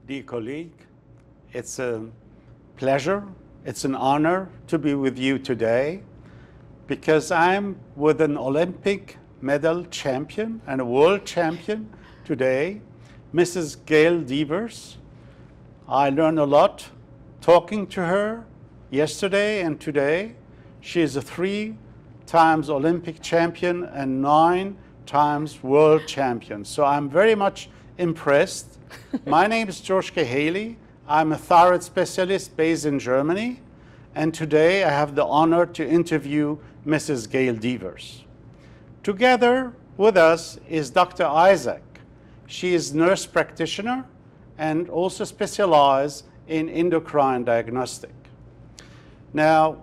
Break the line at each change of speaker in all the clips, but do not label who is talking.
dear colleague. It's a pleasure, it's an honor to be with you today because I'm with an Olympic medal champion and a world champion today, Mrs. Gail Devers. I learned a lot talking to her yesterday and today. She is a 3 times Olympic champion and 9 times world champion. So I'm very much impressed. My name is George Kahaly. I'm a thyroid specialist based in Germany. And today I have the honor to interview Mrs. Gail Devers. Together with us is Dr. Idzik. She is nurse practitioner and also specialized in endocrine diagnostic. Now,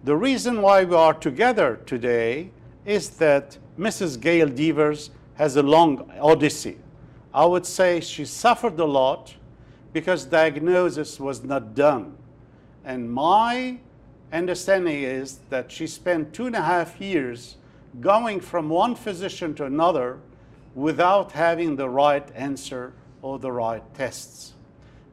the reason why we are together today is that Mrs. Gail Devers has a long odyssey. I would say she suffered a lot because diagnosis was not done. And my understanding is that she spent 2.5 years going from one physician to another without having the right answer or the right tests.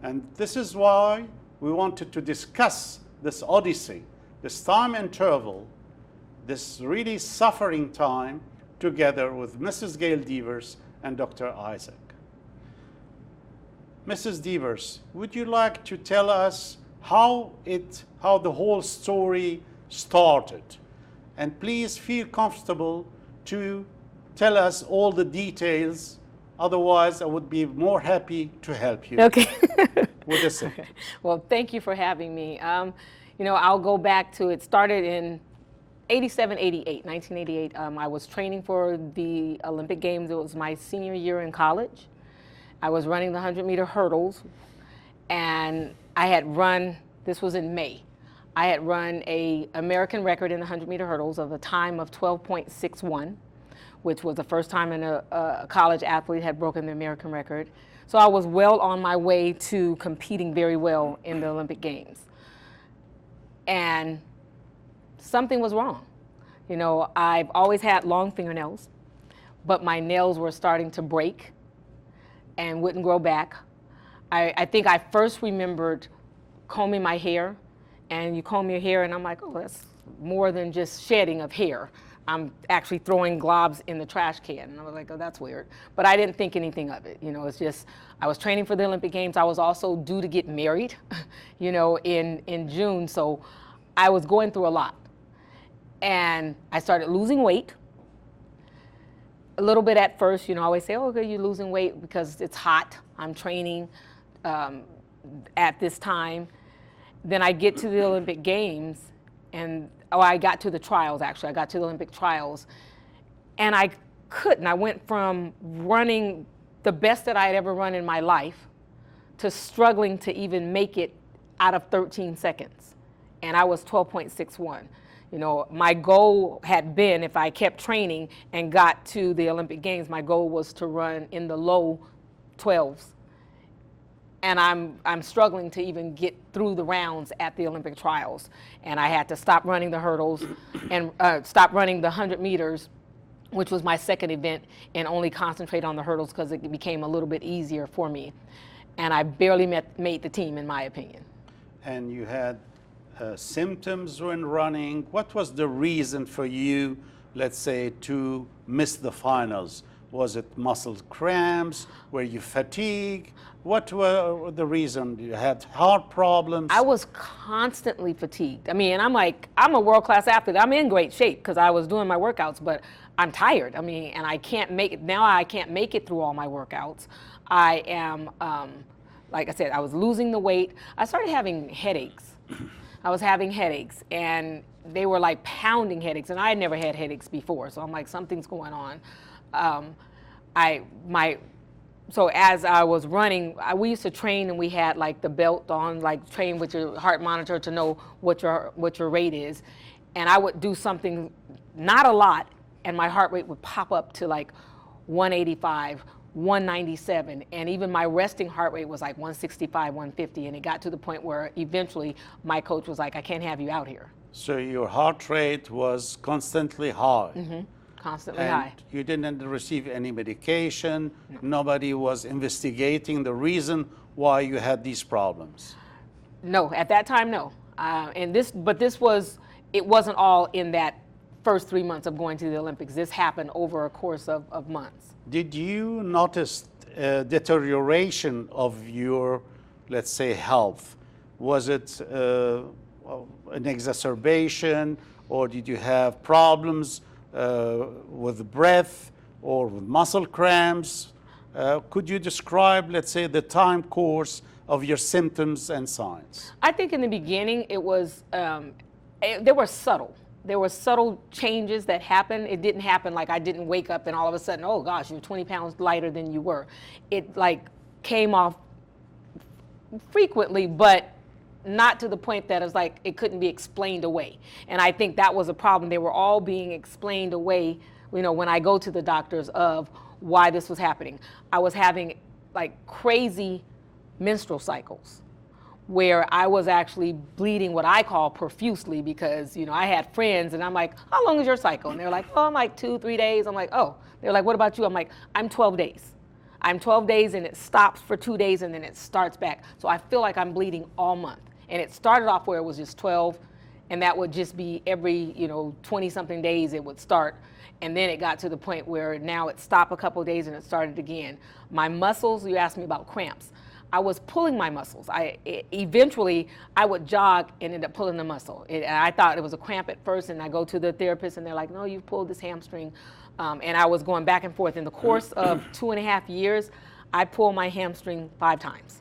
And this is why we wanted to discuss this odyssey, this time interval, this really suffering time together with Mrs. Gail Devers and Dr. Idzik. Mrs. Devers, would you like to tell us how the whole story started? And please feel comfortable to tell us all the details. Otherwise, I would be more happy to help you.
Okay.
With this. Okay.
Well, thank you for having me. You know, I'll go back to, it started in 1988. I was training for the Olympic Games. It was my senior year in college. I was running the 100-meter hurdles, and I had run, this was in May, I had run an American record in the 100-meter hurdles of a time of 12.61, which was the first time a college athlete had broken the American record. So I was well on my way to competing very well in the Olympic Games. And something was wrong. You know, I've always had long fingernails, but my nails were starting to break and wouldn't grow back. I think I first remembered combing my hair, and you comb your hair, and I'm like, oh, that's more than just shedding of hair. I'm actually throwing globs in the trash can. And I was like, oh, that's weird. But I didn't think anything of it. You know, it's just, I was training for the Olympic Games. I was also due to get married, you know, in June. So I was going through a lot. And I started losing weight. A little bit at first, you know, I always say, oh, okay, you're losing weight because it's hot. I'm training at this time. Then I get to the Olympic Games, and I got to the trials, actually. I got to the Olympic trials, and I couldn't. I went from running the best that I had ever run in my life to struggling to even make it out of 13 seconds. And I was 12.61. You know, my goal had been, if I kept training and got to the Olympic Games, my goal was to run in the low 12s. And I'm struggling to even get through the rounds at the Olympic trials. And I had to stop running the hurdles and stop running the 100 meters, which was my second event, and only concentrate on the hurdles because it became a little bit easier for me. And I barely made the team, in my opinion.
And you had symptoms when running. What was the reason for you, let's say, to miss the finals? Was it muscle cramps? Were you fatigued? What were the reason? You had heart problems?
I was constantly fatigued. I mean, and I'm a world-class athlete. I'm in great shape because I was doing my workouts, but I'm tired. I mean, and I can't make it, now I can't make it through all my workouts. I am, like I said, I was losing the weight. I started having headaches. I was having headaches, and they were like pounding headaches, and I had never had headaches before, so I'm like, something's going on. So as I was running, we used to train, and we had like the belt on, like train with your heart monitor to know what your rate is. And I would do something, not a lot, and my heart rate would pop up to like 185, 197, and even my resting heart rate was like 165, 150, and it got to the point where eventually my coach was like, I can't have you out here.
So your heart rate was constantly high.
Mm-hmm. Constantly
and
high.
You didn't receive any medication. Nobody was investigating the reason why you had these problems?
No, at that time, no. It wasn't all in that first 3 months of going to the Olympics. This happened over a course of months.
Did you notice deterioration of your, let's say, health? Was it an exacerbation, or did you have problems with breath or with muscle cramps? Could you describe, let's say, the time course of your symptoms and signs?
I think in the beginning it was, there were subtle changes that happened. It didn't happen like I didn't wake up and all of a sudden, oh gosh, you're 20 pounds lighter than you were. It like came off frequently, but not to the point that it was like it couldn't be explained away. And I think that was a problem. They were all being explained away, you know, when I go to the doctors of why this was happening. I was having like crazy menstrual cycles where I was actually bleeding what I call profusely, because, you know, I had friends and I'm like, how long is your cycle? And they're like, oh, I'm like 2-3 days. I'm like, oh. They're like, what about you? I'm like, I'm 12 days. I'm 12 days and it stops for 2 days and then it starts back. So I feel like I'm bleeding all month. And it started off where it was just 12, and that would just be every, you know, 20 something days it would start. And then it got to the point where now it stopped a couple of days and it started again. My muscles, you asked me about cramps. I was pulling my muscles. Eventually, I would jog and end up pulling the muscle. I thought it was a cramp at first, and I go to the therapist, and they're like, no, you've pulled this hamstring. And I was going back and forth. In the course of 2.5 years, I pulled my hamstring 5 times.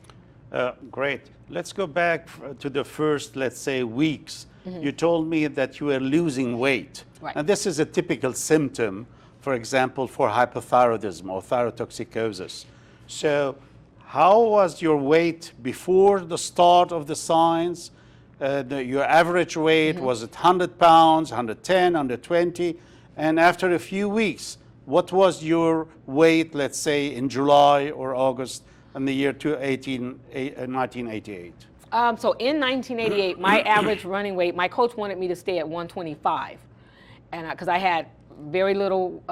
Great. Let's go back to the first, let's say, weeks. You told me that you were losing weight.
Right.
And this is a typical symptom, for example, for hypothyroidism or thyrotoxicosis. So how was your weight before the start of the signs? Your average weight, was it 100 pounds, 110, 120? And after a few weeks, what was your weight, let's say, in July or August in the year 1988?
So in 1988, my average running weight, my coach wanted me to stay at 125. And because I had very little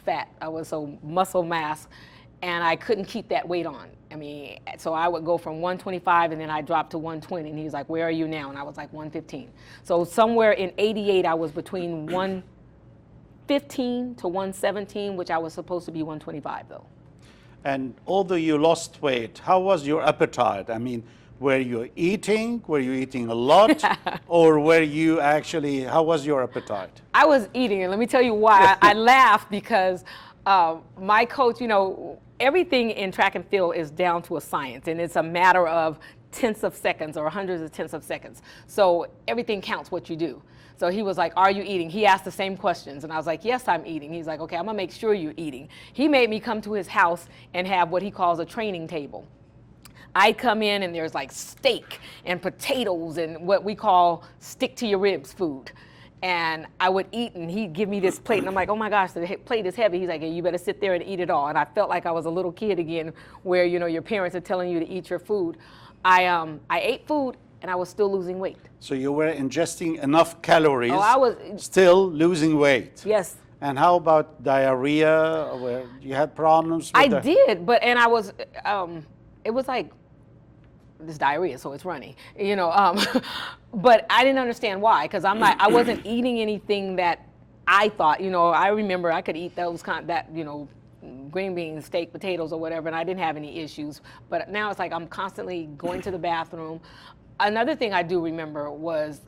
fat, I was so muscle mass, and I couldn't keep that weight on. I mean, so I would go from 125 and then I dropped to 120, and he was like, where are you now? And I was like 115. So somewhere in 88, I was between 115 to 117, which I was supposed to be 125 though.
And although you lost weight, how was your appetite? I mean, were you eating? Were you eating a lot? Or were you actually, how was your appetite?
I was eating, and let me tell you why. I laugh because my coach, you know, everything in track and field is down to a science, and it's a matter of tenths of seconds or hundreds of tenths of seconds. So everything counts what you do. So he was like, are you eating? He asked the same questions, and I was like, yes, I'm eating. He's like, okay, I'm gonna make sure you're eating. He made me come to his house and have what he calls a training table. I come in and there's like steak and potatoes and what we call stick to your ribs food. And I would eat, and he'd give me this plate, and I'm like, oh my gosh, the plate is heavy. He's like, hey, you better sit there and eat it all. And I felt like I was a little kid again, where, you know, your parents are telling you to eat your food. I ate food, and I was still losing weight.
So you were ingesting enough calories,
I was
still losing weight.
Yes.
And how about diarrhea? Where you had problems with
I did, but, and I was, it was like, this diarrhea, so it's runny, you know, but I didn't understand why, because I'm like, I wasn't eating anything that I thought, you know, I remember I could eat those you know, green beans, steak, potatoes, or whatever, and I didn't have any issues. But now it's like I'm constantly going to the bathroom. Another thing I do remember was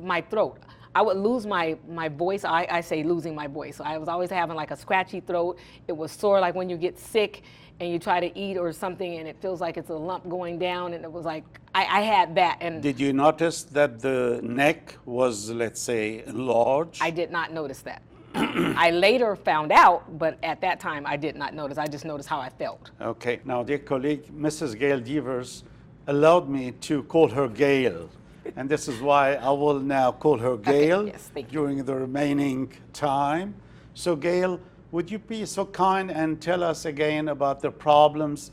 my throat. I would lose my voice. I say losing my voice. So I was always having like a scratchy throat. It was sore, like when you get sick and you try to eat or something and it feels like it's a lump going down, and it was like, I had that. And
did you notice that the neck was, let's say, enlarged?
I did not notice that. I later found out, but at that time I did not notice. I just noticed how I felt.
Okay. Now, dear colleague, Mrs. Gail Devers allowed me to call her Gail. And this is why I will now call her Gail
yes, thank you.
during the remaining time. So Gail, would you be so kind and tell us again about the problems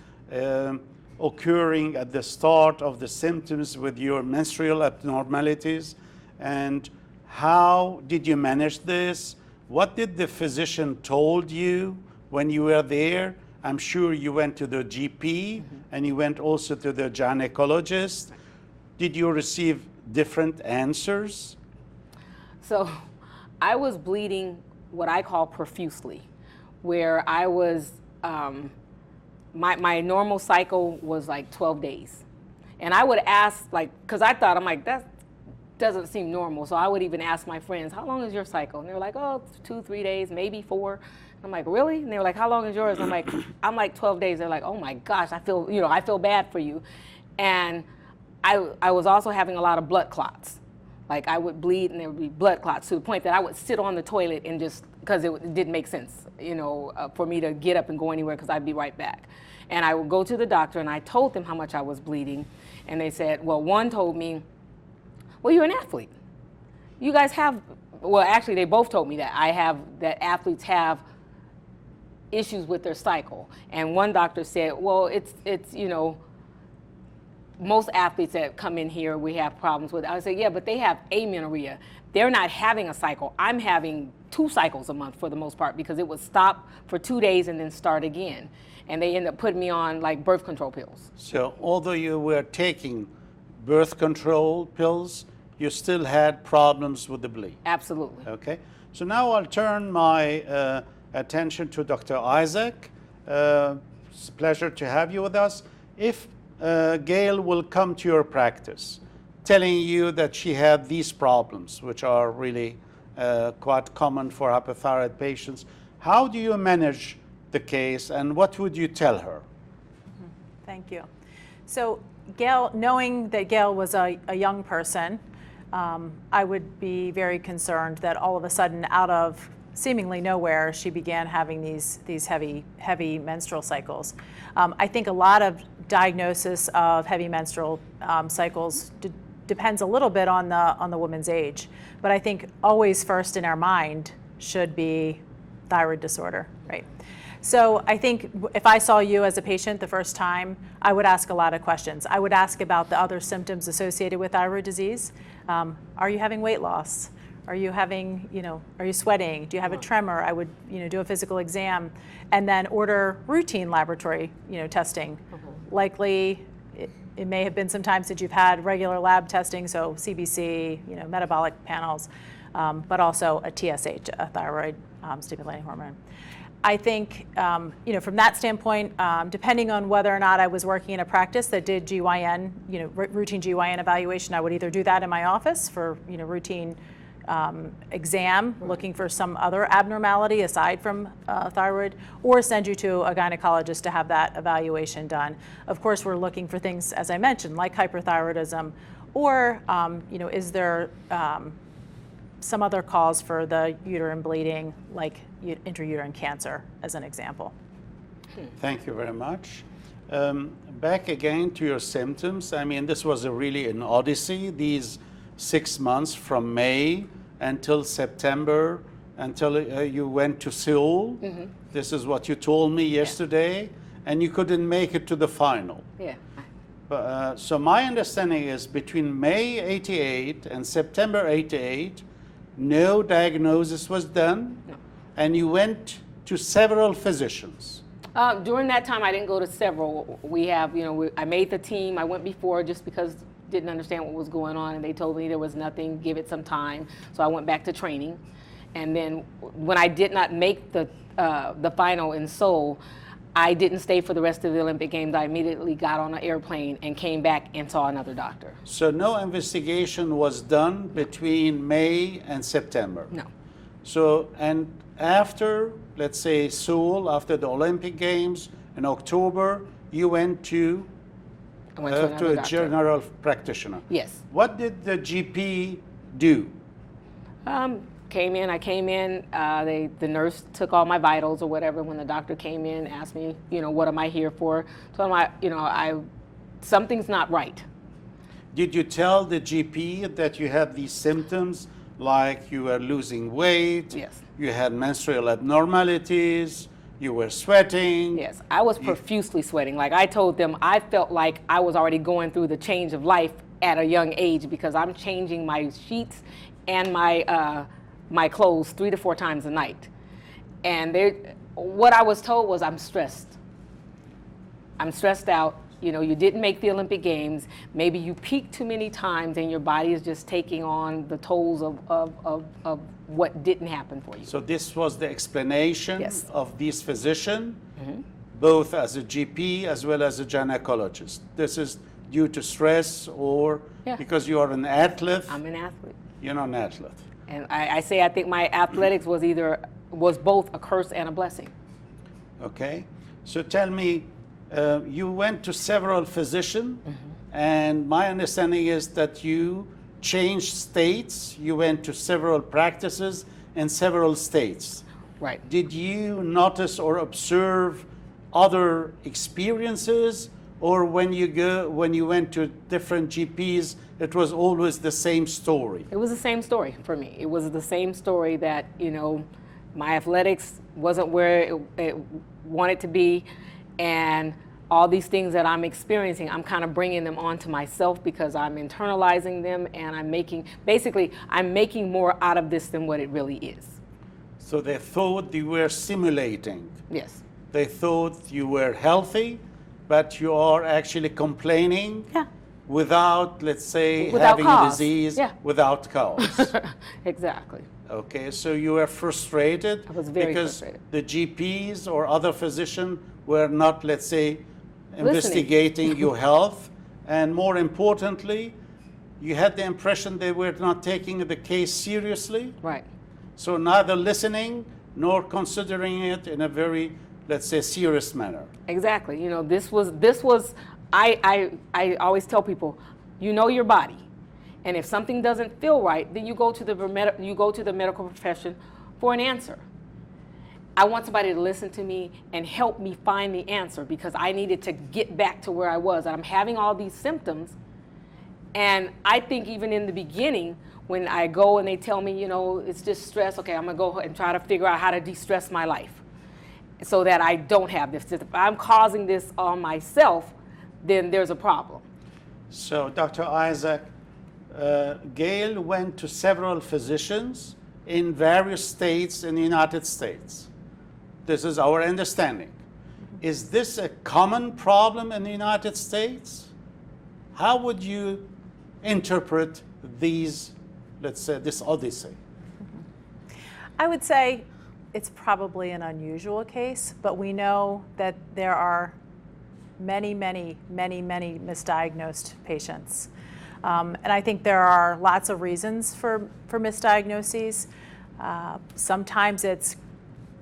occurring at the start of the symptoms with your menstrual abnormalities, and how did you manage this? What did the physician told you when you were there, I'm sure you went to the GP and you went also to the gynecologist. Did you receive different answers?
So I was bleeding what I call profusely, where I was, my normal cycle was like 12 days. And I would ask, like, because I thought, I'm like, that doesn't seem normal. So I would even ask my friends, how long is your cycle? And they were like, oh, 2, 3 days, maybe 4. I'm like, really? And they were like, how long is yours? I'm like 12 days. They're like, oh my gosh, I feel bad for you. And I was also having a lot of blood clots. Like I would bleed and there would be blood clots to the point that I would sit on the toilet and just, because it didn't make sense, for me to get up and go anywhere because I'd be right back. And I would go to the doctor and I told them how much I was bleeding. And they said, well, one told me, well, you're an athlete. You guys have, well, actually they both told me that athletes have issues with their cycle. And one doctor said, well, it's most athletes that come in here, we have problems with. I said, yeah, but they have amenorrhea. They're not having a cycle. I'm having 2 cycles a month for the most part because it would stop for 2 days and then start again. And they end up putting me on like birth control pills.
So although you were taking birth control pills, you still had problems with the bleed.
Absolutely.
Okay. So now I'll turn my attention to Dr. Idzik. It's a pleasure to have you with us. If Gail will come to your practice telling you that she had these problems, which are really quite common for hypothyroid patients, how do you manage the case and what would you tell her?
Thank you. So Gail, knowing that Gail was a young person, I would be very concerned that all of a sudden, out of seemingly nowhere, she began having these heavy menstrual cycles. I think a lot of diagnosis of heavy menstrual cycles depends a little bit on the woman's age, but I think always first in our mind should be thyroid disorder, right? So I think if I saw you as a patient the first time, I would ask a lot of questions. I would ask about the other symptoms associated with thyroid disease. Are you having weight loss? Are you having, are you sweating? Do you have a tremor? I would, do a physical exam and then order routine laboratory, testing. Likely, it may have been some time since you've had regular lab testing, so CBC, metabolic panels, but also a TSH, a thyroid stimulating hormone. I think, from that standpoint, depending on whether or not I was working in a practice that did GYN, routine GYN evaluation, I would either do that in my office for, routine exam, looking for some other abnormality aside from thyroid, or send you to a gynecologist to have that evaluation done. Of course, we're looking for things, as I mentioned, like hyperthyroidism, or, is there some other cause for the uterine bleeding, like intrauterine cancer, as an example.
Thank you very much. Back again to your symptoms. I mean, this was really an odyssey. These 6 months from May until September, until you went to Seoul. This is what you told me yesterday, and you couldn't make it to the final.
Yeah.
So my understanding is between May 88 and September 88, no diagnosis was done, and you went to several physicians.
During that time, I didn't go to several. We have, I made the team. I went before just because didn't understand what was going on, and they told me there was nothing, give it some time. So I went back to training. And then when I did not make the final in Seoul, I didn't stay for the rest of the Olympic Games. I immediately got on an airplane and came back and saw another doctor.
So no investigation was done between May and September?
No.
So, and after, let's say, Seoul, after the Olympic Games in October, you went to a general practitioner?
Yes.
What did the GP do?
I came in, the nurse took all my vitals or whatever. When the doctor came in, asked me, what am I here for? So something's not right.
Did you tell the GP that you had these symptoms, like you were losing weight?
Yes.
You had menstrual abnormalities, you were sweating?
Yes, I was profusely sweating. Like I told them, I felt like I was already going through the change of life at a young age because I'm changing my sheets and my clothes 3 to 4 times a night. And what I was told was I'm stressed. I'm stressed out. You know, you didn't make the Olympic Games. Maybe you peaked too many times and your body is just taking on the tolls of what didn't happen for you.
So this was the explanation
Yes.
of this physician, both as a GP as well as a gynecologist. This is due to stress or
Yeah.
because you are an athlete?
I'm an athlete.
You're not an athlete.
And I say I think my athletics was both a curse and a blessing.
Okay. So tell me, you went to several physicians, and my understanding is that you changed states. You went to several practices in several states.
Right.
Did you notice or observe other experiences, or when you went to different GPs, it was always the same story?
It was the same story for me. It was the same story that, you know, my athletics wasn't where it wanted to be, and all these things that I'm experiencing, I'm kind of bringing them onto myself because I'm internalizing them, and I'm making more out of this than what it really is.
So they thought you were simulating.
Yes.
They thought you were healthy, but you are actually complaining
Yeah.
without, let's say,
Without
having a
cause.
disease
Yeah.
without cause.
Exactly.
Okay, so you were frustrated
I was very
because
frustrated.
the GPs or other physicians were not, let's say, investigating your health, and more importantly, you had the impression they were not taking the case seriously.
Right.
So neither listening nor considering it in a very, let's say, serious manner.
Exactly. You know, this was I always tell people, you know your body. And if something doesn't feel right, then you go to the medical profession for an answer. I want somebody to listen to me and help me find the answer, because I needed to get back to where I was. I'm having all these symptoms, and I think even in the beginning, when I go and they tell me, you know, it's just stress, okay, I'm gonna go and try to figure out how to de-stress my life so that I don't have this. If I'm causing this on myself, then there's a problem.
So, Dr. Idzik, Gail went to several physicians in various states in the United States. This is our understanding. Is this a common problem in the United States? How would you interpret these, let's say, this odyssey?
I would say it's probably an unusual case, but we know that there are many misdiagnosed patients. And I think there are lots of reasons for misdiagnoses. Sometimes it's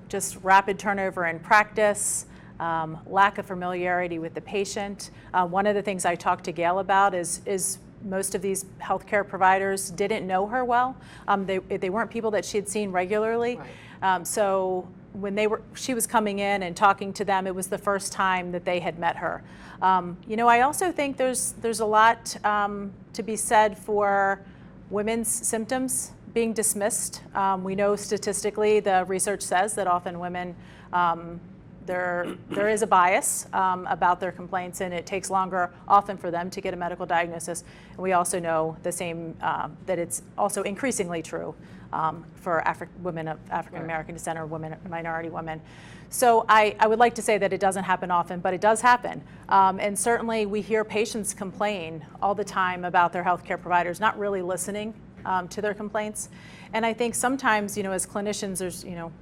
just rapid turnover in practice, lack of familiarity with the patient. One of the things I talked to Gail about is most of these healthcare providers didn't know her well. They weren't people that she had seen regularly.
Right.
So when she was coming in and talking to them, it was the first time that they had met her. You know, I also think there's a lot to be said for women's symptoms being dismissed. We know statistically, the research says that often women, there is a bias about their complaints, and it takes longer often for them to get a medical diagnosis. And we also know the same, that it's also increasingly true for women of African American descent or minority women. So I would like to say that it doesn't happen often, but it does happen. And certainly we hear patients complain all the time about their healthcare providers not really listening to their complaints. And I think sometimes, you know, as clinicians, there's, you know,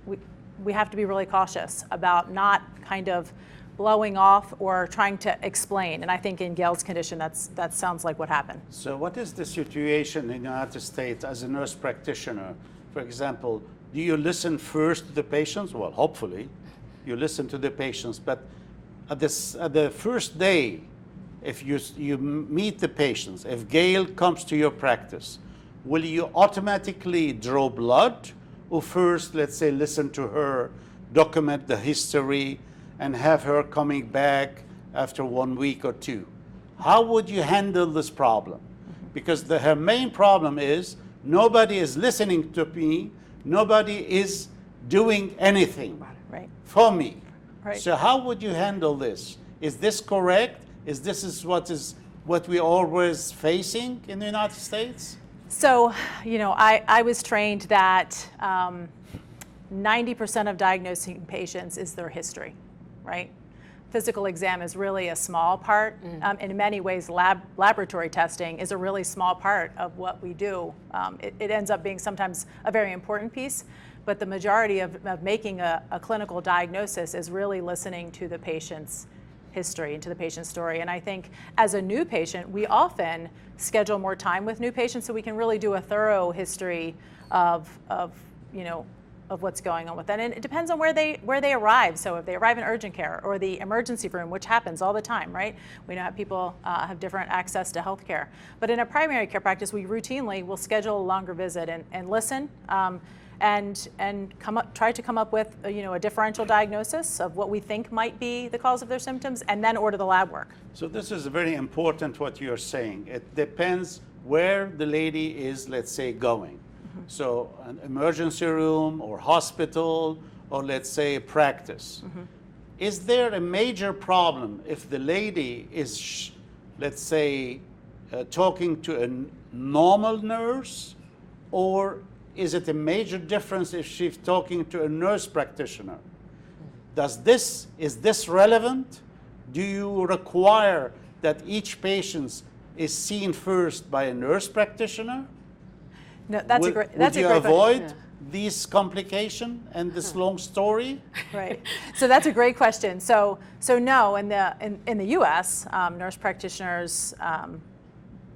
we have to be really cautious about not kind of blowing off or trying to explain. And I think in Gail's condition, that sounds like what happened.
So what is the situation in the United States as a nurse practitioner? For example, do you listen first to the patients? Well, hopefully you listen to the patients, but at the first day, if you meet the patients, if Gail comes to your practice, will you automatically draw blood, or first, let's say, listen to her, document the history, and have her coming back after 1 week or two? How would you handle this problem? Because her main problem is nobody is listening to me, nobody is doing anything
Right.
for me.
Right.
So how would you handle this? Is this correct? Is what we always facing in the United States?
So, you know, I was trained that 90% of diagnosing patients is their history, right? physical exam is really a small part. In many ways, laboratory testing is a really small part of what we do. It ends up being sometimes a very important piece, but the majority of making a clinical diagnosis is really listening to the patient's history and to the patient's story. And I think as a new patient, we often schedule more time with new patients so we can really do a thorough history of what's going on with that. And it depends on where they arrive. So if they arrive in urgent care or the emergency room, which happens all the time, right? We know how people have different access to health care. But in a primary care practice, we routinely will schedule a longer visit and listen and try to come up with a differential diagnosis of what we think might be the cause of their symptoms, and then order the lab work.
So this is very important what you're saying. It depends where the lady is, let's say, going. So an emergency room or hospital, or let's say practice. Is there a major problem if the lady is, let's say, talking to a normal nurse, or is it a major difference if she's talking to a nurse practitioner? Is this relevant? Do you require that each patient is seen first by a nurse practitioner?
No, that's a great question.
Would you avoid these complications and this long story?
Right. So that's a great question. So no, in the U.S., nurse practitioners.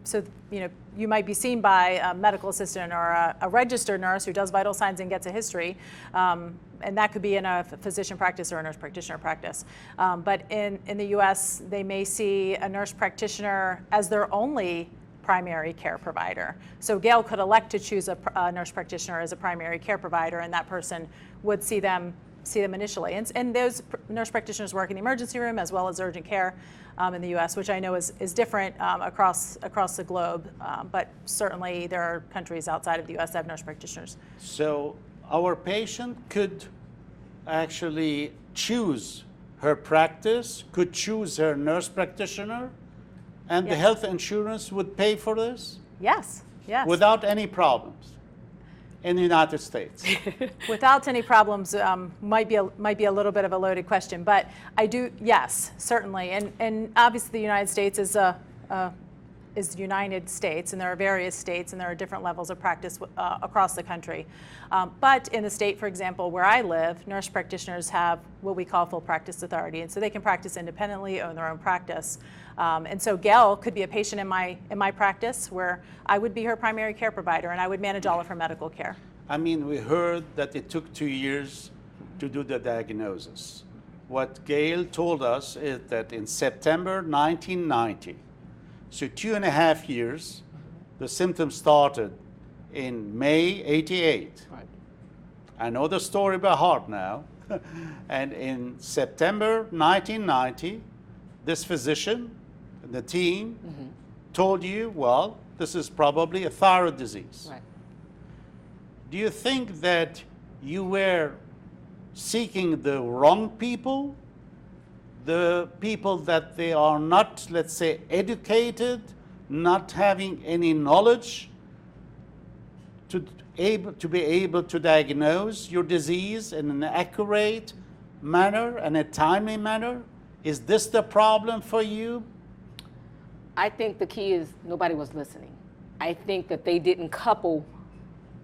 So you might be seen by a medical assistant or a registered nurse who does vital signs and gets a history, and that could be in a physician practice or a nurse practitioner practice. But in the U.S., they may see a nurse practitioner as their only primary care provider. So Gail could elect to choose a nurse practitioner as a primary care provider, and that person would see them initially. And those nurse practitioners work in the emergency room as well as urgent care in the U.S., which I know is different across the globe, but certainly there are countries outside of the U.S. that have nurse practitioners.
So our patient could actually choose her practice, could choose her nurse practitioner, and the health insurance would pay for this?
Yes, yes.
Without any problems in the United States?
Without any problems might be a little bit of a loaded question, but I do, yes, certainly. And obviously the United States is the United States, and there are various states, and there are different levels of practice across the country. But in the state, for example, where I live, nurse practitioners have what we call full practice authority, and so they can practice independently, own their own practice. And so Gail could be a patient in my practice where I would be her primary care provider, and I would manage all of her medical care.
I mean, we heard that it took 2 years to do the diagnosis. What Gail told us is that in September 1990, so 2.5 years, the symptoms started in May 88.
Right.
I know the story by heart now. And in September 1990, this physician, the team, told you, well, this is probably a thyroid disease.
Right.
Do you think that you were seeking the wrong people? The people that they are not, let's say, educated, not having any knowledge to be able to diagnose your disease in an accurate manner and a timely manner? Is this the problem for you?
I think the key is nobody was listening. I think that they didn't couple,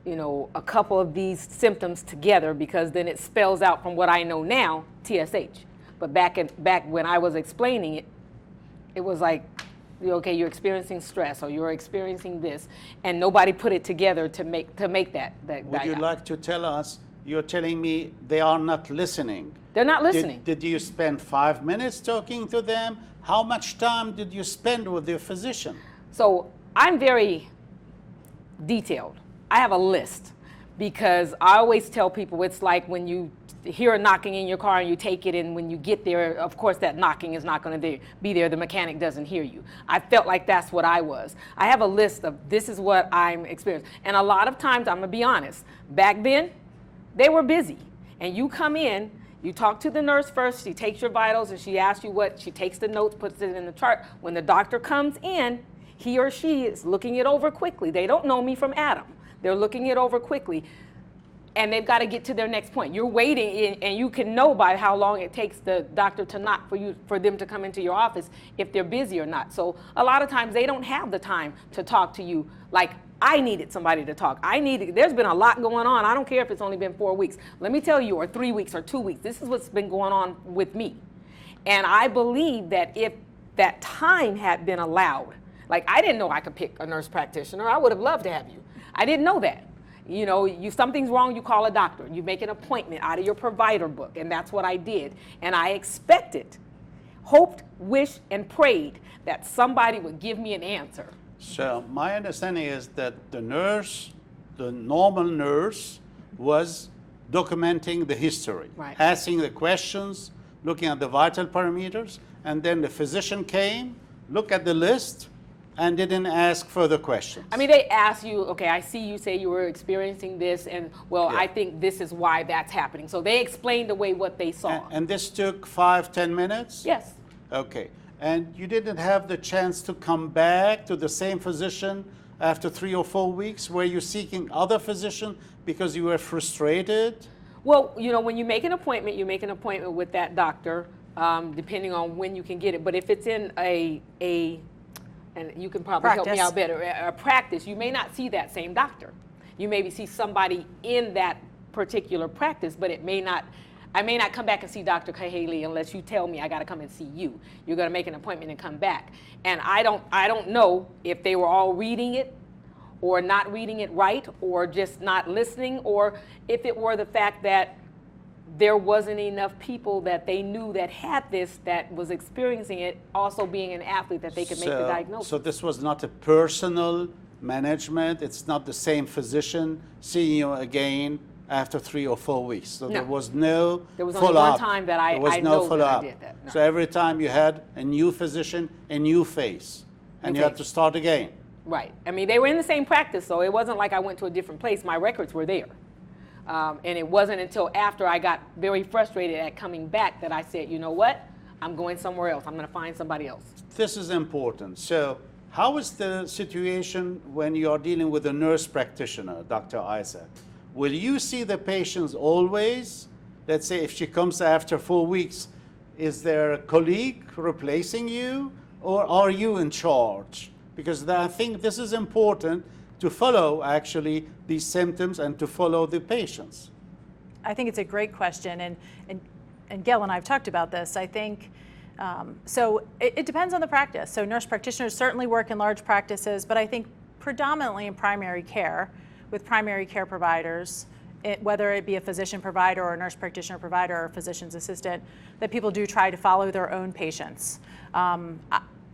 a couple of these symptoms together, because then it spells out from what I know now, TSH. But back when I was explaining it, it was like, okay, you're experiencing stress, or you're experiencing this, and nobody put it together to make that.
Would you like to tell us? You're telling me they are not listening.
They're not listening.
Did you spend 5 minutes talking to them? How much time did you spend with your physician?
So I'm very detailed. I have a list, because I always tell people it's like when you hear a knocking in your car and you take it, and when you get there, of course that knocking is not going to be there. The mechanic doesn't hear you. I felt like that's what I was. I have a list of this is what I'm experiencing. And a lot of times, I'm going to be honest, back then, they were busy. And you come in, you talk to the nurse first, she takes your vitals, and she asks you what, she takes the notes, puts it in the chart. When the doctor comes in, he or she is looking it over quickly. They don't know me from Adam. They're looking it over quickly. and they've got to get to their next point. You're waiting, and you can know by how long it takes the doctor to knock for them to come into your office if they're busy or not. So a lot of times they don't have the time to talk to you like I needed somebody to talk. There's been a lot going on. I don't care if it's only been 4 weeks. Let me tell you, or 3 weeks or 2 weeks. This is what's been going on with me. And I believe that if that time had been allowed, like I didn't know I could pick a nurse practitioner. I would have loved to have you. I didn't know that. You know, something's wrong, you call a doctor. You make an appointment out of your provider book, and that's what I did. And I expected, hoped, wished, and prayed that somebody would give me an answer.
So my understanding is that the normal nurse, was documenting the history,
Right.
asking the questions, looking at the vital parameters, and then the physician came, looked at the list, and didn't ask further questions.
I mean, they ask you, okay, I see you say you were experiencing this, and well,
Yeah.
I think this is why that's happening. So they explained away what they saw.
And this took 5-10 minutes?
Yes.
Okay. And you didn't have the chance to come back to the same physician after 3 or 4 weeks? Were you seeking other physician because you were frustrated?
Well, you know, when you make an appointment, you make an appointment with that doctor, depending on when you can get it. But if it's in and you can probably help me
Practice.
out better, a practice, you may not see that same doctor. You maybe see somebody in that particular practice, but I may not come back and see Dr. Kahaly unless you tell me I got to come and see you. You're going to make an appointment and come back. And I don't know if they were all reading it or not reading it right or just not listening, or if it were the fact that there wasn't enough people that they knew that had this, that was experiencing it, also being an athlete, that they could make the diagnosis.
So this was not a personal management. It's not the same physician seeing you again after 3 or 4 weeks. So
No.
there was no
There was only
follow-up.
one time that I
There was
know
no
that I
follow-up.
did that. No.
So every time you had a new physician, a new face, and you had to start again.
Right. I mean, they were in the same practice, so it wasn't like I went to a different place. My records were there. And it wasn't until after I got very frustrated at coming back that I said, you know what? I'm going somewhere else. I'm going to find somebody else.
This is important. So how is the situation when you are dealing with a nurse practitioner, Dr. Idzik? Will you see the patients always? Let's say if she comes after 4 weeks, is there a colleague replacing you, or are you in charge? Because I think this is important to follow actually these symptoms and to follow the patients.
I think it's a great question, and Gail and I have talked about this. I think, so it depends on the practice. So nurse practitioners certainly work in large practices, but I think predominantly in primary care, with primary care providers, whether it be a physician provider or a nurse practitioner provider or a physician's assistant, that people do try to follow their own patients.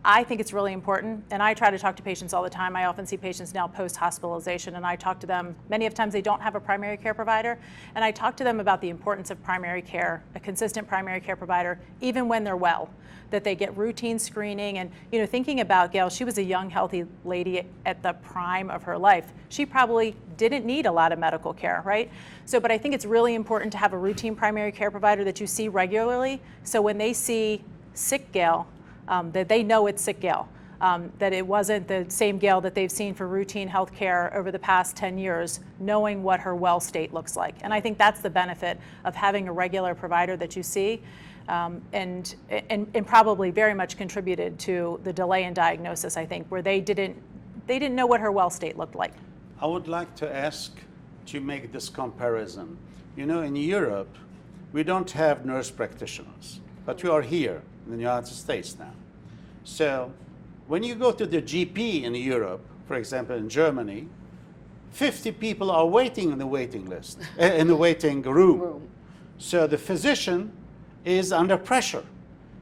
I think it's really important, and I try to talk to patients all the time. I often see patients now post-hospitalization, and I talk to them. Many of times they don't have a primary care provider, and I talk to them about the importance of primary care, a consistent primary care provider, even when they're well, that they get routine screening. And you know, thinking about Gail, she was a young, healthy lady at the prime of her life. She probably didn't need a lot of medical care, right? So, but I think it's really important to have a routine primary care provider that you see regularly, so when they see sick Gail, that they know it's sick Gail, that it wasn't the same Gail that they've seen for routine health care over the past 10 years, knowing what her well state looks like. And I think that's the benefit of having a regular provider that you see, and probably very much contributed to the delay in diagnosis, I think, where they didn't know what her well state looked like.
I would like to ask to make this comparison. You know, in Europe, we don't have nurse practitioners, but we are here in the United States now. So when you go to the GP in Europe, for example, in Germany, 50 people are waiting in the waiting list, in the waiting room. So the physician is under pressure,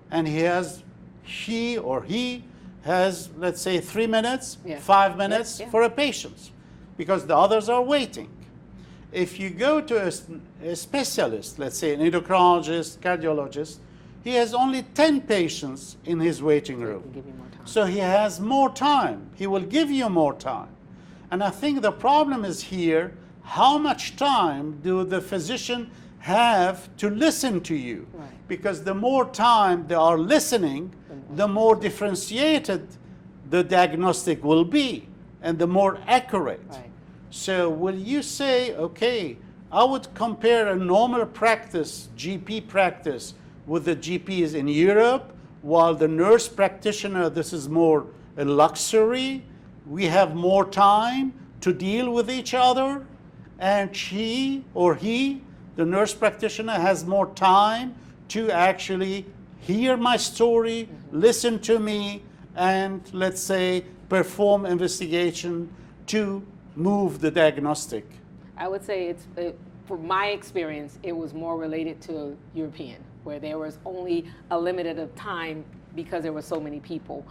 and he or he has, let's say, 3 minutes, 5 minutes for a patient, because the others are waiting. If you go to a specialist, let's say an endocrinologist, cardiologist, he has only 10 patients in his waiting room. So he has more time. He will give you more time. And I think the problem is here, how much time do the physician have to listen to you?
Right.
Because the more time they are listening, the more differentiated the diagnostic will be and the more accurate.
Right.
So will you say, okay, I would compare a normal practice, GP practice, with the GPs in Europe, while the nurse practitioner, this is more a luxury. We have more time to deal with each other, and she or he, the nurse practitioner, has more time to actually hear my story, listen to me, and let's say perform investigation to move the diagnostic.
I would say from my experience, it was more related to European, where there was only a limited of time because there were so many people.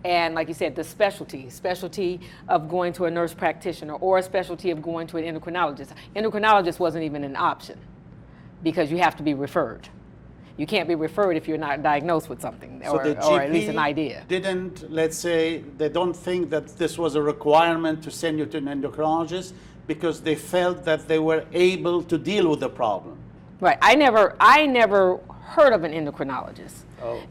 And like you said, the specialty of going to a nurse practitioner or a specialty of going to an endocrinologist. Endocrinologist wasn't even an option because you have to be referred. You can't be referred if you're not diagnosed with something,
So the
or at
GP
least an idea.
didn't, let's say, they don't think that this was a requirement to send you to an endocrinologist because they felt that they were able to deal with the problem.
Right. I never heard of an endocrinologist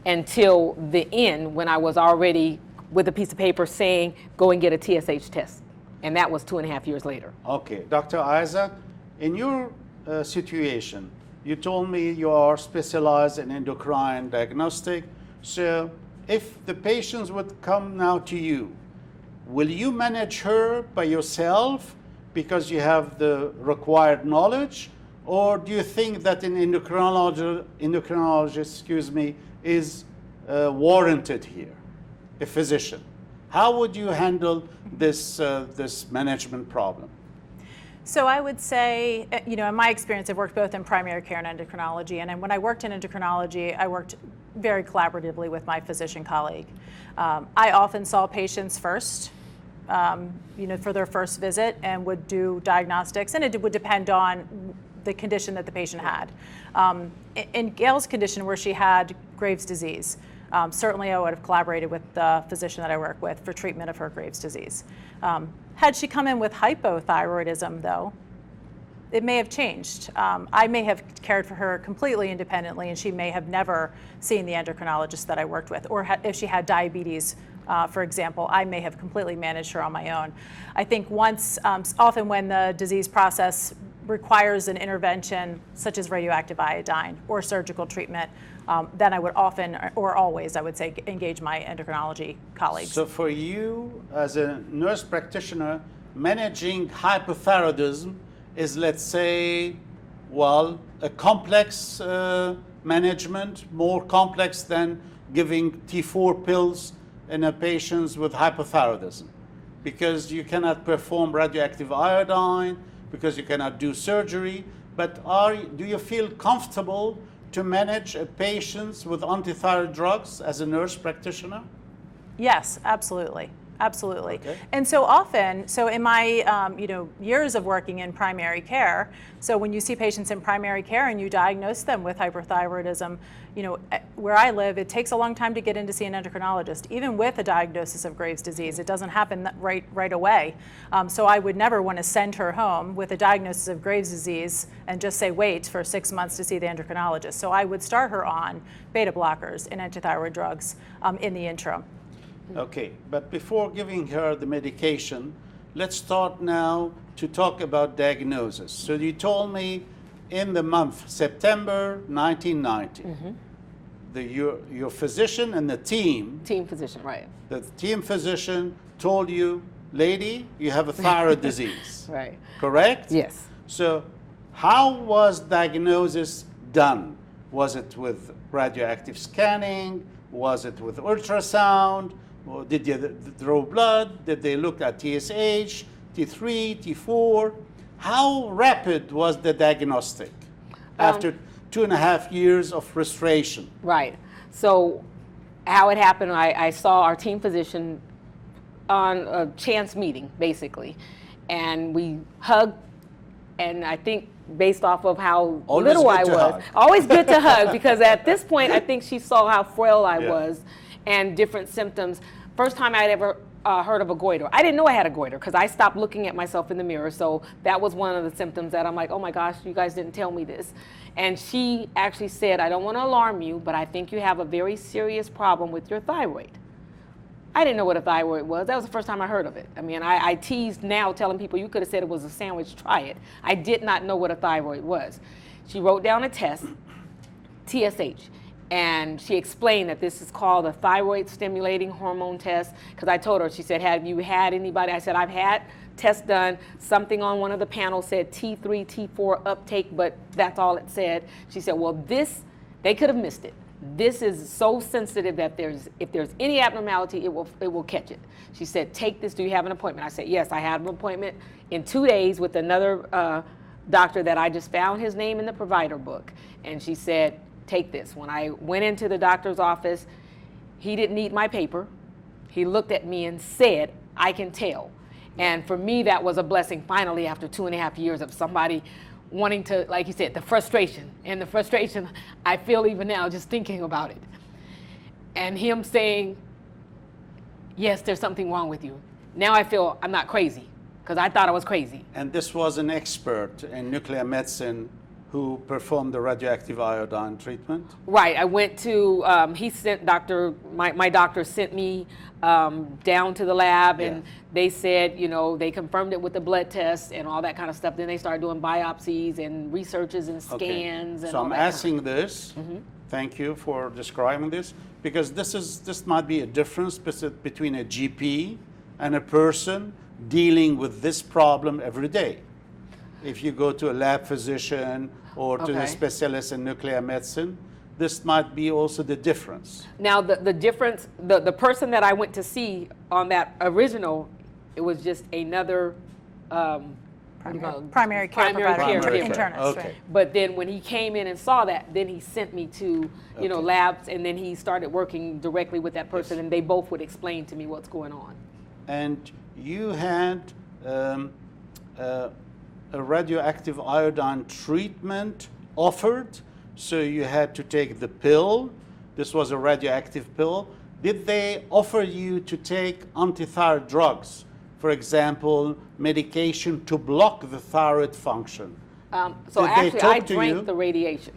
until the end, when I was already with a piece of paper saying, go and get a TSH test. And that was 2.5 years later.
Okay, Dr. Idzik, in your situation, you told me you are specialized in endocrine diagnostic. So if the patients would come now to you, will you manage her by yourself because you have the required knowledge? Or do you think that an endocrinologist, is warranted here, a physician? How would you handle this management problem?
So I would say, in my experience, I've worked both in primary care and endocrinology. And when I worked in endocrinology, I worked very collaboratively with my physician colleague. I often saw patients first, for their first visit, and would do diagnostics. And it would depend on the condition that the patient had. In Gail's condition, where she had Graves' disease, certainly I would have collaborated with the physician that I work with for treatment of her Graves' disease. Had she come in with hypothyroidism, though, it may have changed. I may have cared for her completely independently, and she may have never seen the endocrinologist that I worked with. Or if she had diabetes, for example, I may have completely managed her on my own. I think often when the disease process requires an intervention, such as radioactive iodine or surgical treatment, then I would often, or always, I would say, engage my endocrinology colleagues.
So for you, as a nurse practitioner, managing hypothyroidism is, let's say, a complex management, more complex than giving T4 pills in a patient with hypothyroidism, because you cannot perform radioactive iodine, because you cannot do surgery. But do you feel comfortable to manage a patient with antithyroid drugs as a nurse practitioner?
Yes, absolutely. Absolutely.
Okay.
And so often, in my years of working in primary care, so when you see patients in primary care and you diagnose them with hyperthyroidism, where I live, it takes a long time to get in to see an endocrinologist. Even with a diagnosis of Graves' disease, it doesn't happen right away. So I would never want to send her home with a diagnosis of Graves' disease and just say, wait for 6 months to see the endocrinologist. So I would start her on beta blockers and antithyroid drugs in the interim.
Okay, but before giving her the medication, let's start now to talk about diagnosis. So you told me in the month September 1990, your physician and the team
physician, right?
The team physician told you, lady, you have a thyroid disease.
Right.
Correct?
Yes.
So how was diagnosis done? Was it with radioactive scanning? Was it with ultrasound? Or did they draw blood? Did they look at TSH, T3, T4? How rapid was the diagnostic after 2.5 years of frustration?
Right. So how it happened, I saw our team physician on a chance meeting, basically. And we hugged, and I think based off of how
Always
little
good
I
to
was.
hug.
Always good to hug, because at this point, I think she saw how frail I was and different symptoms. First time I'd ever heard of a goiter. I didn't know I had a goiter because I stopped looking at myself in the mirror. So that was one of the symptoms that I'm like, oh my gosh, you guys didn't tell me this. And she actually said, I don't want to alarm you, but I think you have a very serious problem with your thyroid. I didn't know what a thyroid was. That was the first time I heard of it. I mean, I teased now telling people, you could have said it was a sandwich, try it. I did not know what a thyroid was. She wrote down a test, TSH, and she explained that this is called a thyroid stimulating hormone test, because I told her, she said, have you had anybody? I said, I've had tests done. Something on one of the panels said T3, T4 uptake, but that's all it said. She said, well, this, they could have missed it. This is so sensitive that if there's any abnormality, it will catch it. She said, take this, do you have an appointment? I said, yes, I have an appointment in 2 days with another doctor that I just found his name in the provider book. And she said, take this. When I went into the doctor's office, he didn't need my paper. He looked at me and said, I can tell. And for me, that was a blessing finally after 2.5 years of somebody wanting to, like you said, the frustration. And the frustration I feel even now just thinking about it. And him saying, yes, there's something wrong with you. Now I feel I'm not crazy, because I thought I was crazy.
And this was an expert in nuclear medicine who performed the radioactive iodine treatment?
Right. I went to, he sent my doctor sent me down to the lab, and they said, you know, they confirmed it with the blood tests and all that kind of stuff. Then they started doing biopsies and researches and scans.
Okay.
And
so
all
I'm
that
asking this, thank you for describing this, because this might be a difference between a GP and a person dealing with this problem every day. If you go to a lab physician or to the specialist in nuclear medicine, this might be also the difference.
Now, the difference, the person that I went to see on that original, it was just another
primary care provider, internist.
Okay.
Right.
But then when he came in and saw that, then he sent me to, you know, labs, and then he started working directly with that person, and they both would explain to me what's going on.
And you had a radioactive iodine treatment offered, so you had to take the pill. This was a radioactive pill. Did they offer you to take antithyroid drugs? For example, medication to block the thyroid function?
So
Did
actually,
they talk
I
to
drank
you?
the radiation.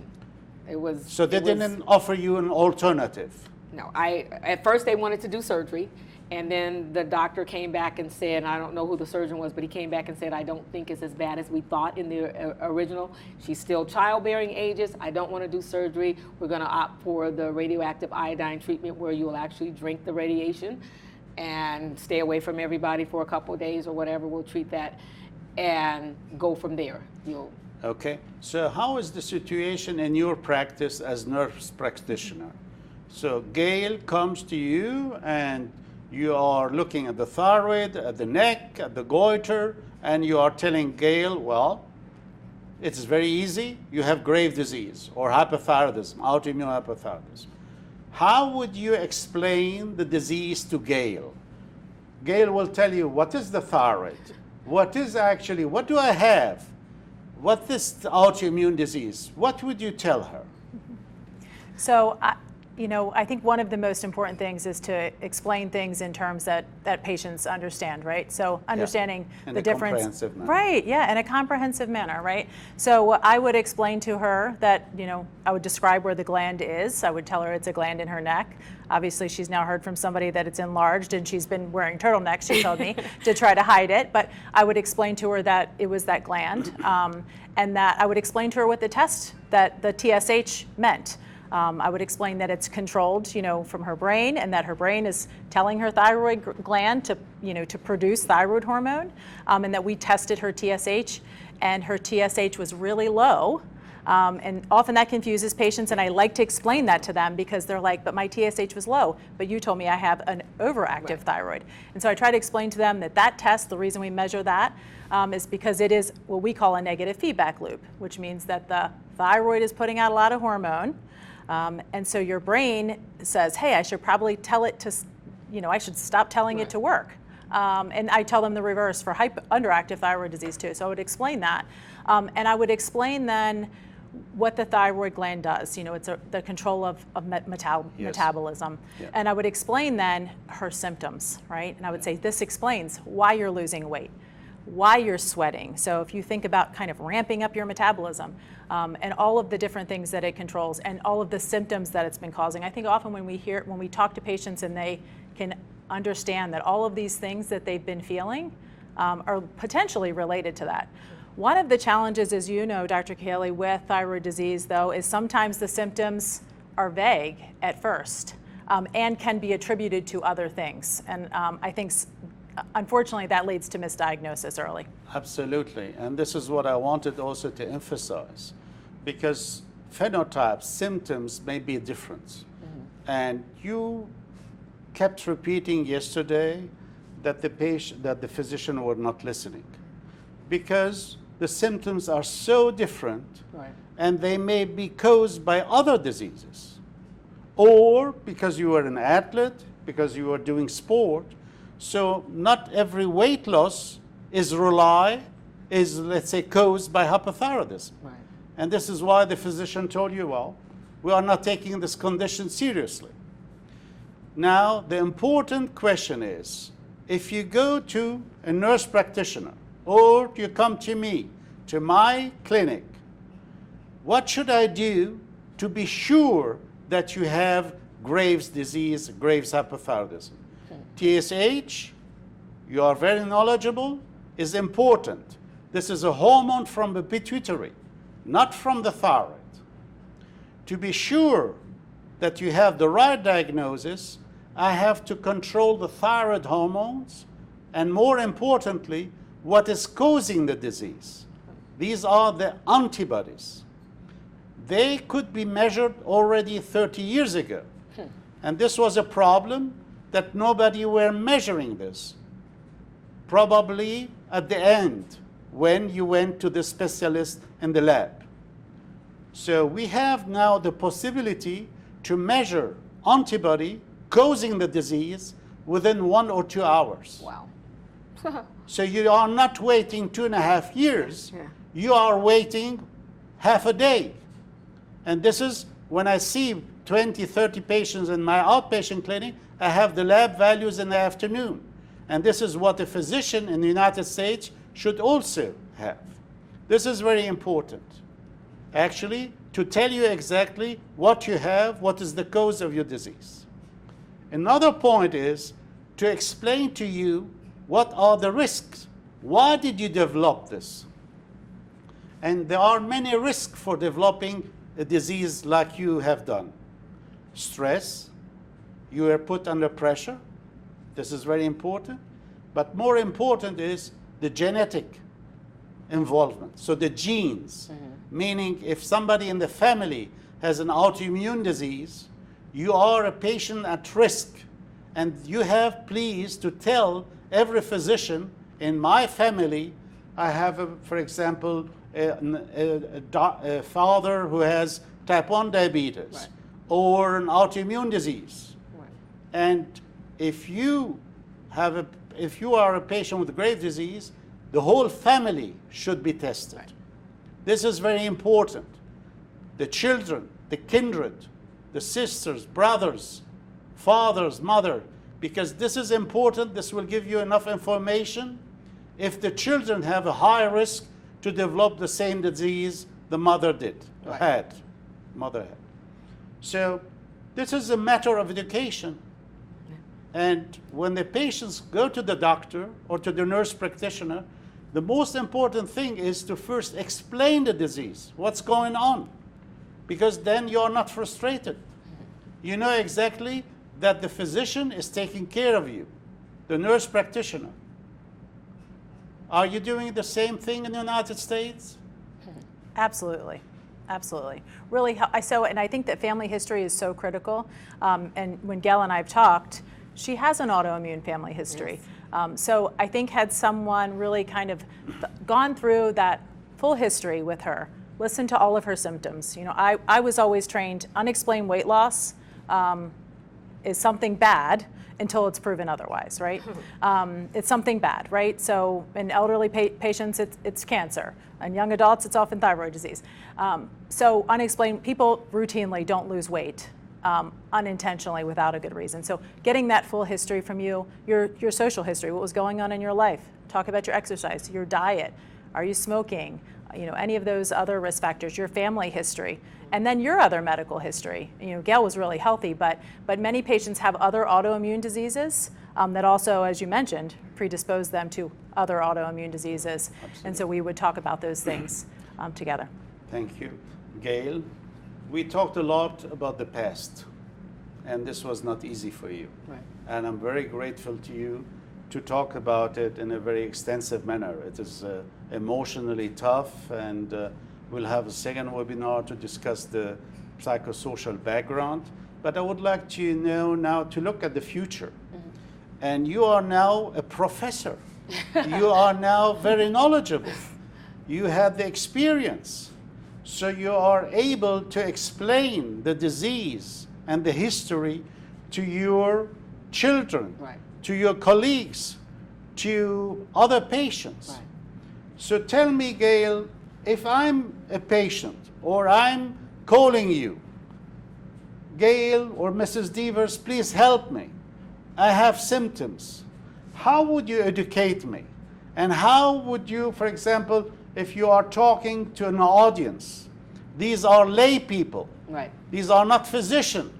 It was.
So they didn't offer you an alternative?
No, at first they wanted to do surgery, and then the doctor came back and said, I don't know who the surgeon was, but he came back and said, I don't think it's as bad as we thought in the original. She's still childbearing ages. I don't want to do surgery. We're going to opt for the radioactive iodine treatment, where you will actually drink the radiation and stay away from everybody for a couple of days or whatever. We'll treat that and go from there.
Okay. So how is the situation in your practice as nurse practitioner? So Gail comes to you and you are looking at the thyroid, at the neck, at the goiter, and you are telling Gail, well, it's very easy. You have grave disease or hypothyroidism, autoimmune hypothyroidism. How would you explain the disease to Gail? Gail will tell you, what is the thyroid? What do I have? What is the autoimmune disease? What would you tell her?
So, I think one of the most important things is to explain things in terms that patients understand, right? So understanding the difference. In a comprehensive manner. Right, in a comprehensive manner, right? So I would explain to her that, I would describe where the gland is. I would tell her it's a gland in her neck. Obviously, she's now heard from somebody that it's enlarged, and she's been wearing turtleneck, she told me, to try to hide it. But I would explain to her that it was that gland, and that I would explain to her what the test, that the TSH meant. I would explain that it's controlled, from her brain, and that her brain is telling her thyroid gland to produce thyroid hormone, and that we tested her TSH, and her TSH was really low. And often that confuses patients, and I like to explain that to them because they're like, but my TSH was low, but you told me I have an overactive thyroid. And so I try to explain to them that test, the reason we measure that, is because it is what we call a negative feedback loop, which means that the thyroid is putting out a lot of hormone. And so your brain says, hey, I should probably tell it to, I should stop telling it to work. And I tell them the reverse for underactive thyroid disease too. So I would explain that. And I would explain then what the thyroid gland does. It's the control of metabolism. Yeah. And I would explain then her symptoms, right? And I would say, this explains why you're losing weight, why you're sweating. So if you think about kind of ramping up your metabolism, and all of the different things that it controls and all of the symptoms that it's been causing. I think often when we talk to patients and they can understand that all of these things that they've been feeling are potentially related to that. One of the challenges, as you know, Dr. Kahaly, with thyroid disease, though, is sometimes the symptoms are vague at first and can be attributed to other things. And I think, unfortunately, that leads to misdiagnosis early.
Absolutely. And this is what I wanted also to emphasize, because phenotypes, symptoms may be different. And you kept repeating yesterday that the physician were not listening, because the symptoms are so different,
Right.
and they may be caused by other diseases, or because you are an athlete, because you are doing sport. So not every weight loss is, let's say, caused by hypothyroidism.
Right.
And this is why the physician told you, well, we are not taking this condition seriously. Now, the important question is, if you go to a nurse practitioner or you come to me, to my clinic, what should I do to be sure that you have Graves' disease, Graves' hypothyroidism? TSH, you are very knowledgeable, is important. This is a hormone from the pituitary, not from the thyroid. To be sure that you have the right diagnosis, I have to control the thyroid hormones, and more importantly, what is causing the disease. These are the antibodies. They could be measured already 30 years ago. And this was a problem that nobody were measuring this. Probably at the end, when you went to the specialist in the lab. So we have now the possibility to measure antibody causing the disease within 1 or 2 hours.
Wow.
So you are not waiting 2.5 years.
Yeah.
You are waiting half a day. And this is when I see 20, 30 patients in my outpatient clinic, I have the lab values in the afternoon. And this is what a physician in the United States should also have. This is very important, actually, to tell you exactly what you have, what is the cause of your disease. Another point is to explain to you what are the risks. Why did you develop this? And there are many risks for developing a disease like you have done. Stress, you are put under pressure. This is very important. But more important is the genetic involvement. So the genes, meaning if somebody in the family has an autoimmune disease, you are a patient at risk. And you have, please, to tell every physician, in my family, I have, for example, a father who has type 1 diabetes,
Right.
or an autoimmune disease.
Right.
And if you are a patient with Graves' disease, the whole family should be tested.
Right.
This is very important. The children, the kindred, the sisters, brothers, fathers, mother, because this is important. This will give you enough information. If the children have a high risk to develop the same disease the mother
Right.
had. So this is a matter of education. And when the patients go to the doctor or to the nurse practitioner, the most important thing is to first explain the disease, what's going on, because then you're not frustrated. You know exactly that the physician is taking care of you, the nurse practitioner. Are you doing the same thing in the United States?
Absolutely. Absolutely. Really, and I think that family history is so critical. And when Gail and I have talked, she has an autoimmune family history.
Yes.
So I think had someone really kind of gone through that full history with her, listened to all of her symptoms. You know, I was always trained, unexplained weight loss is something bad until it's proven otherwise, right? It's something bad, right? So in elderly patients, it's cancer. In young adults, it's often thyroid disease. So unexplained, people routinely don't lose weight unintentionally without a good reason. So getting that full history from you, your social history, what was going on in your life, talk about your exercise, your diet, are you smoking, you know, any of those other risk factors, your family history, and then your other medical history. You know, Gail was really healthy, but many patients have other autoimmune diseases that also, as you mentioned, predispose them to other autoimmune diseases.
Absolutely.
And so we would talk about those things together.
Thank you. Gail, we talked a lot about the past, and this was not easy for you.
Right.
And I'm very grateful to you to talk about it in a very extensive manner. It is emotionally tough, and we'll have a second webinar to discuss the psychosocial background. But I would like to know now to look at the future. Mm-hmm. And you are now a professor. You are now very knowledgeable. You have the experience. So you are able to explain the disease and the history to your children,
Right.
to your colleagues, to other patients.
Right.
So tell me, Gail, if I'm a patient or I'm calling you, Gail or Mrs. Devers, please help me. I have symptoms. How would you educate me? And how would you, for example, if you are talking to an audience, these are lay people.
Right.
These are not physicians,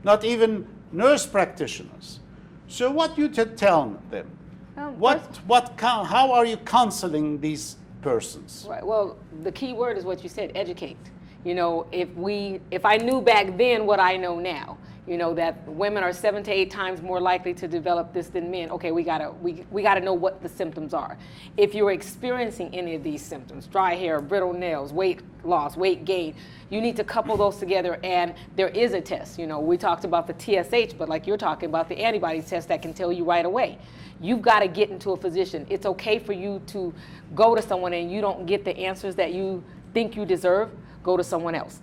not even nurse practitioners. So what you tell them? How are you counseling these persons?
Right. Well, the key word is what you said, educate. You know, if I knew back then what I know now, you know, that women are 7 to 8 times more likely to develop this than men, okay, we gotta know what the symptoms are. If you're experiencing any of these symptoms, dry hair, brittle nails, weight loss, weight gain, you need to couple those together, and there is a test. You know, we talked about the TSH, but like you're talking about the antibody test that can tell you right away. You've got to get into a physician. It's okay for you to go to someone and you don't get the answers that you think you deserve. Go to someone else.